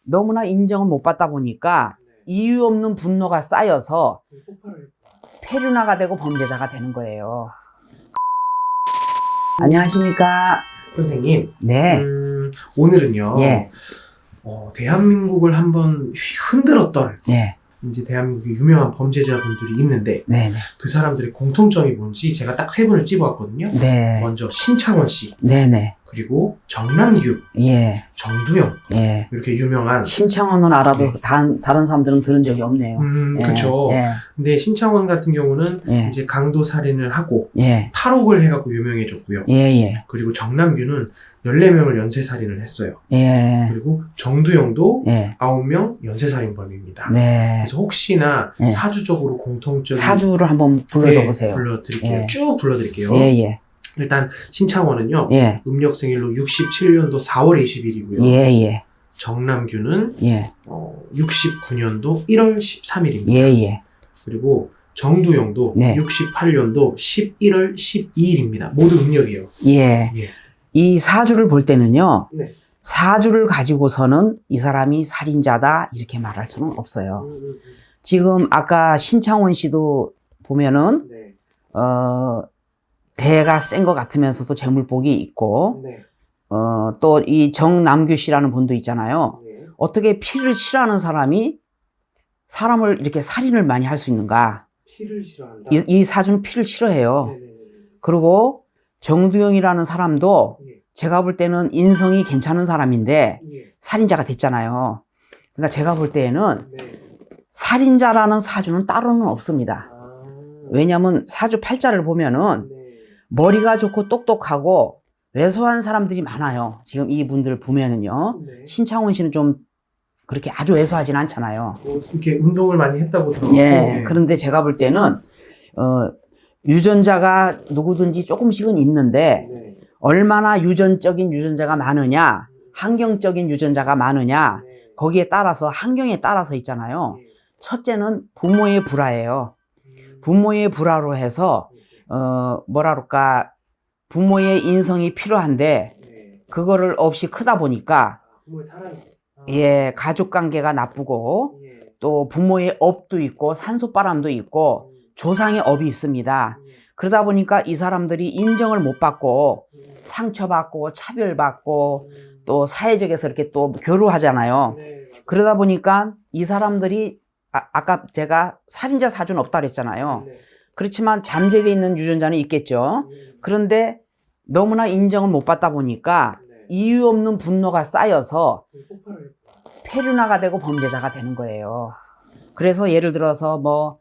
너무나 인정을 못 받다 보니까 이유 없는 분노가 쌓여서 페류나가 되고 범죄자가 되는 거예요. 안녕하십니까. 선생님, 네. 오늘은요, 예. 대한민국을 한번 흔들었던, 네. 이제 대한민국의 유명한 범죄자분들이 있는데, 네. 그 사람들의 공통점이 뭔지 제가 딱 세 분을 찝어왔거든요. 네. 먼저 신창원 씨, 네네. 그리고 정남규, 예. 정두영, 예. 이렇게 유명한. 신창원은 알아도 네. 다른 사람들은 들은 적이 없네요. 예. 그쵸. 예. 근데 신창원 같은 경우는 예. 이제 강도 살인을 하고, 예. 탈옥을 해갖고 유명해졌고요. 예. 예. 그리고 정남규는 14명을 연쇄살인을 했어요. 예. 그리고 정두영도 예. 9명 연쇄살인범입니다. 네. 그래서 혹시나 예. 사주적으로 공통적인 사주를 한번 불러줘 보세요. 불러드릴게요. 예. 쭉 불러드릴게요. 예. 예. 일단 신창원은요. 예. 음력생일로 67년도 4월 20일이고요. 예. 예. 정남규는 예. 69년도 1월 13일입니다. 예. 예. 그리고 정두영도 네. 68년도 11월 12일입니다. 모두 음력이에요. 예. 예. 이 사주를 볼 때는요. 네. 사주를 가지고서는 이 사람이 살인자다 이렇게 말할 수는 없어요. 지금 아까 신창원 씨도 보면은 네. 대가 센 것 같으면서도 재물복이 있고 네. 또 이 정남규 씨라는 분도 있잖아요. 네. 어떻게 피를 싫어하는 사람이 사람을 이렇게 살인을 많이 할 수 있는가? 피를 싫어한다. 이 사주는 피를 싫어해요. 네네네. 그리고 정두영이라는 사람도 예. 제가 볼 때는 인성이 괜찮은 사람인데 예. 살인자가 됐잖아요. 그러니까 제가 볼 때에는 네. 살인자라는 사주는 따로는 없습니다. 아. 왜냐하면 사주 팔자를 보면은 네. 머리가 좋고 똑똑하고 왜소한 사람들이 많아요. 지금 이분들 보면은요. 네. 신창원 씨는 좀 그렇게 아주 왜소하진 않잖아요. 이렇게 운동을 많이 했다고 들었고. 예. 그런데 제가 볼 때는 유전자가 누구든지 조금씩은 있는데 네. 얼마나 유전적인 유전자가 많으냐, 환경적인 유전자가 많으냐, 네. 거기에 따라서 환경에 따라서 있잖아요. 네. 첫째는 부모의 불화예요. 부모의 불화로 해서 뭐라 그럴까, 부모의 인성이 필요한데 네. 그거를 없이 크다 보니까 부모의 사랑이. 예, 가족 관계가 나쁘고 예. 또 부모의 업도 있고 산소바람도 있고 조상의 업이 있습니다. 그러다 보니까 이 사람들이 인정을 못 받고 상처받고 차별받고 또 사회적에서 이렇게 또 교류하잖아요. 네. 그러다 보니까 이 사람들이 아까 제가 살인자 사주는 없다 그랬잖아요. 네. 그렇지만 잠재되어 있는 유전자는 있겠죠. 그런데 너무나 인정을 못 받다 보니까 네. 이유 없는 분노가 쌓여서 폭발을 페류나가 되고 범죄자가 되는 거예요. 그래서 예를 들어서 뭐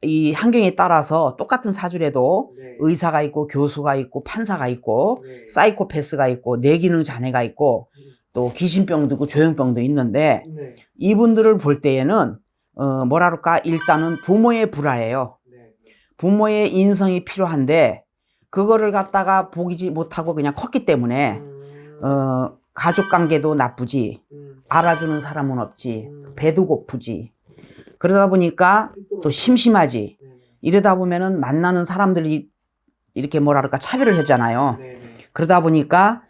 이 환경에 따라서 똑같은 사주래도 네. 의사가 있고 교수가 있고 판사가 있고 네. 사이코패스가 있고 뇌기능 장애가 있고 또 귀신병도 있고 조현병도 있는데 네. 이분들을 볼 때에는 뭐라 그럴까, 일단은 부모의 불화예요. 네. 부모의 인성이 필요한데 그거를 갖다가 보이지 못하고 그냥 컸기 때문에 가족 관계도 나쁘지, 알아주는 사람은 없지, 배도 고프지. 그러다 보니까 또 심심하지. 이러다 보면은 만나는 사람들이 이렇게 뭐라 그럴까, 차별을 했잖아요. 네. 그러다 보니까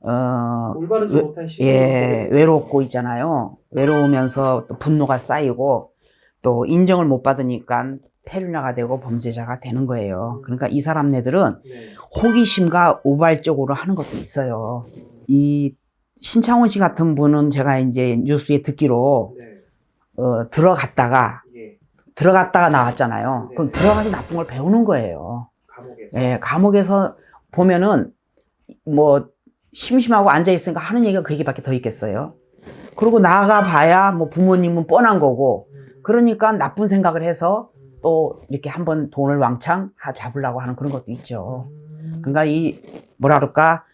올바르지 못한 예, 외롭고 있잖아요. 외로우면서 또 분노가 쌓이고 또 인정을 못 받으니까 페류나가 되고 범죄자가 되는 거예요. 그러니까 이 사람네들은 네. 호기심과 우발적으로 하는 것도 있어요. 이 신창원 씨 같은 분은 제가 이제 뉴스에 듣기로 네. 들어갔다가 예. 나왔잖아요. 네. 그럼 들어가서 나쁜 걸 배우는 거예요. 감옥에서. 예, 감옥에서 보면은 뭐 심심하고 앉아 있으니까 하는 얘기가 그 얘기밖에 더 있겠어요. 그리고 나가 봐야 뭐 부모님은 뻔한 거고, 그러니까 나쁜 생각을 해서 또 이렇게 한번 돈을 왕창 잡으려고 하는 그런 것도 있죠. 그러니까 이 뭐라 그럴까,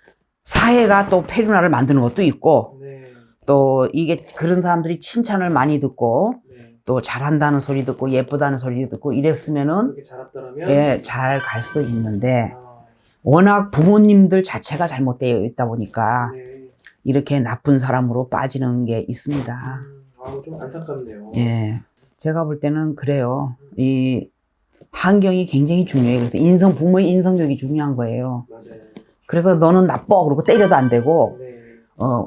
사회가 또 페류나를 만드는 것도 있고, 네. 또 이게 그런 사람들이 칭찬을 많이 듣고 네. 또 잘한다는 소리 듣고 예쁘다는 소리 듣고 이랬으면은 그렇게 자랐더라면 예, 잘 갈 수도 있는데 아, 워낙 부모님들 자체가 잘못되어 있다 보니까 네. 이렇게 나쁜 사람으로 빠지는 게 있습니다. 아, 좀 안타깝네요. 예. 제가 볼 때는 그래요. 이 환경이 굉장히 중요해요. 그래서 부모의 인성교육이 중요한 거예요. 맞아요. 그래서 너는 나빠 그러고 때려도 안 되고 네.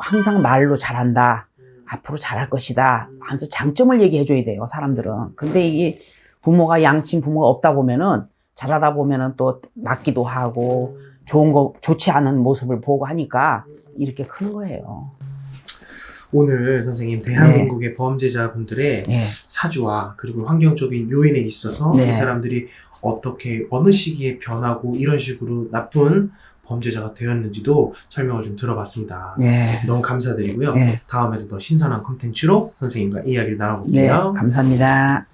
항상 말로 잘한다. 앞으로 잘할 것이다 하면서 장점을 얘기해 줘야 돼요, 사람들은. 근데 이게 부모가 양친 부모가 없다 보면은 잘하다 보면은 또 맞기도 하고 좋은 거 좋지 않은 모습을 보고 하니까 이렇게 크는 거예요. 오늘 선생님 대한민국의 범죄자분들의 예. 사주와 그리고 환경적인 요인에 있어서 네. 이 사람들이 어떻게 어느 시기에 변하고 이런 식으로 나쁜 범죄자가 되었는지도 설명을 좀 들어봤습니다. 예. 너무 감사드리고요. 예. 다음에도 더 신선한 콘텐츠로 선생님과 이야기를 네, 나눠볼게요. 감사합니다.